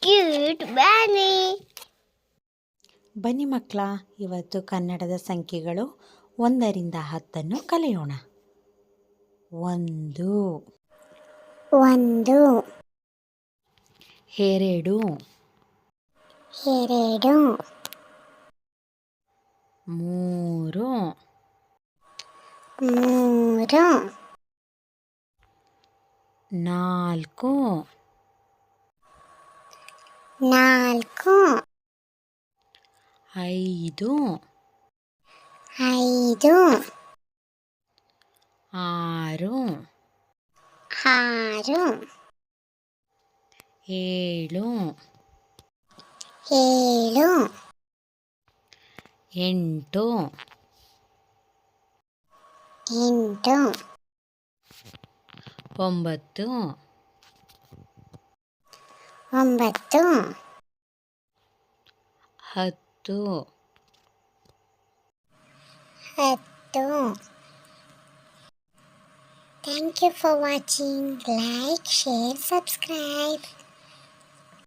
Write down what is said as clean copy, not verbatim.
Cute ಬ್ಯಾನಿ. ಬನ್ನಿ ಮಕ್ಕಳ, ಇವತ್ತು ಕನ್ನಡದ ಸಂಖ್ಯೆಗಳು 1ರಿಂದ 10 ಕಲಿಯೋಣ. 1 1 2 2 3 3 4 4 5 5 6 6 7 7 8 8 9 9 10 10. Thank you for watching. Like, share, subscribe.